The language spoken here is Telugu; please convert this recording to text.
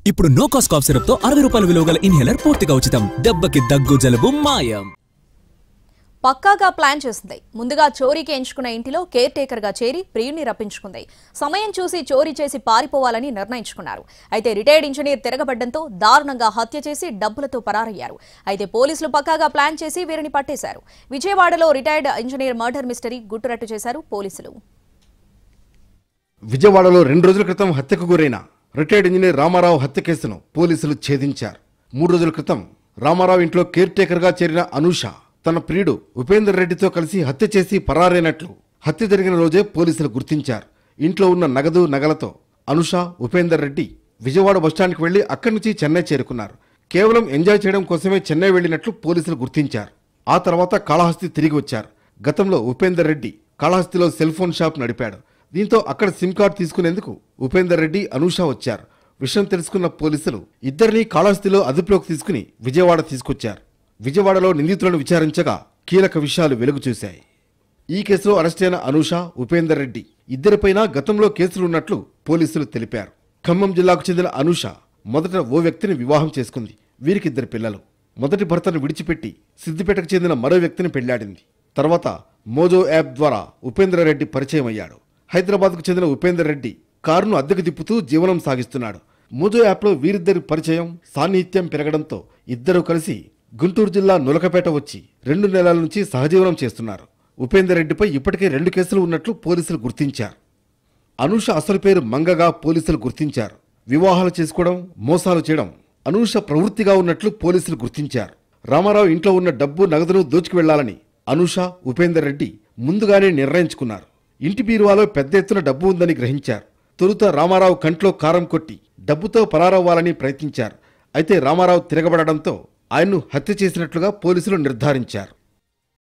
ఇప్పుడు నో కాస్ట్ కాఫ్ సిరప్ తో 60 రూపాయల విలువ గల ఇన్హేలర్ పూర్తిగా ఉచితం. దెబ్బకి దగ్గు జలుబు మాయం. పక్కాగా ప్లాన్ చేసింది. ముందుగా చోరీకి ఎంచుకున్న ఇంటిలో కేర్ టేకర్ గా చేరి ప్రియుణ్ణి రప్పించుకుంది. సమయం చూసి చోరీ చేసి పారిపోవాలని నిర్ణయించుకున్నారు. అయితే రిటైర్డ్ ఇంజనీర్ తిరగబడ్డంతో దారుణంగా హత్య చేసి డబ్బులతో పరారయ్యారు. అయితే పోలీసులు పక్కాగా ప్లాన్ చేసి వీరిని పట్టేశారు. విజయవాడలో రిటైర్డ్ ఇంజనీర్ మర్డర్ మిస్టరీ గుట్టురట్టు చేశారు పోలీసులు. విజయవాడలో 2 రోజుల క్రితం హత్యకు గురైన రిటైర్డ్ ఇంజనీర్ రామారావు హత్య కేసును పోలీసులు ఛేదించారు. 3 రోజుల క్రితం రామారావు ఇంట్లో కేర్ టేకర్ గా చేరిన అనూష తన ప్రియుడు ఉపేందర్ రెడ్డితో కలిసి హత్య చేసి పరారైనట్లు హత్య జరిగిన రోజే పోలీసులు గుర్తించారు. ఇంట్లో ఉన్న నగదు నగలతో అనూష, ఉపేందర్ రెడ్డి విజయవాడ బస్టాండ్కి వెళ్లి అక్కడి నుంచి చెన్నై చేరుకున్నారు. కేవలం ఎంజాయ్ చేయడం కోసమే చెన్నై వెళ్లినట్లు పోలీసులు గుర్తించారు. ఆ తర్వాత కాళహస్తి తిరిగి వచ్చారు. గతంలో ఉపేందర్ రెడ్డి కాళహస్తిలో సెల్ ఫోన్ షాప్ నడిపాడు. దీంతో అక్కడ సిమ్ కార్డు తీసుకునేందుకు ఉపేందర్ రెడ్డి, అనూష వచ్చారు. విషయం తెలుసుకున్న పోలీసులు ఇద్దరిని కాళహస్తిలో అదుపులోకి తీసుకుని విజయవాడ తీసుకొచ్చారు. విజయవాడలో నిందితులను విచారించగా కీలక విషయాలు వెలుగు చూశాయి. ఈ కేసులో అరెస్ట్ అయిన అనూష, ఉపేందర్ రెడ్డి ఇద్దరిపైన గతంలో కేసులున్నట్లు పోలీసులు తెలిపారు. ఖమ్మం జిల్లాకు చెందిన అనూష మొదట ఓ వ్యక్తిని వివాహం చేసుకుంది. వీరికి 2 పిల్లలు. మొదటి భర్తను విడిచిపెట్టి సిద్దిపేటకు చెందిన మరో వ్యక్తిని పెళ్లాడింది. తర్వాత మోజో యాప్ ద్వారా ఉపేందర్ రెడ్డి పరిచయం అయ్యాడు. హైదరాబాద్కు చెందిన ఉపేందర్ రెడ్డి కారును అద్దెకు తిప్పుతూ జీవనం సాగిస్తున్నాడు. మోజో యాప్లో వీరిద్దరి పరిచయం, సాన్నిహిత్యం పెరగడంతో ఇద్దరూ కలిసి గుంటూరు జిల్లా నులకపేట వచ్చి 2 నెలల నుంచి సహజీవనం చేస్తున్నారు. ఉపేందర్ రెడ్డిపై ఇప్పటికే 2 కేసులు ఉన్నట్లు పోలీసులు గుర్తించారు. అనూష అసలు పేరు మంగగా పోలీసులు గుర్తించారు. వివాహాలు చేసుకోవడం, మోసాలు చేయడం అనూష ప్రవృత్తిగా ఉన్నట్లు పోలీసులు గుర్తించారు. రామారావు ఇంట్లో ఉన్న డబ్బు నగదును దోచుకు వెళ్లాలని అనూష, ఉపేందర్ రెడ్డి ముందుగానే నిర్ణయించుకున్నారు. ఇంటి బీరువాలో పెద్ద ఎత్తున డబ్బు ఉందని గ్రహించారు. తొలుత రామారావు కంట్లో కారం కొట్టి డబ్బుతో పరారవ్వాలని ప్రయత్నించారు. అయితే రామారావు తిరగబడడంతో ఆయన్ను హత్య చేసినట్లుగా పోలీసులు నిర్ధారించారు.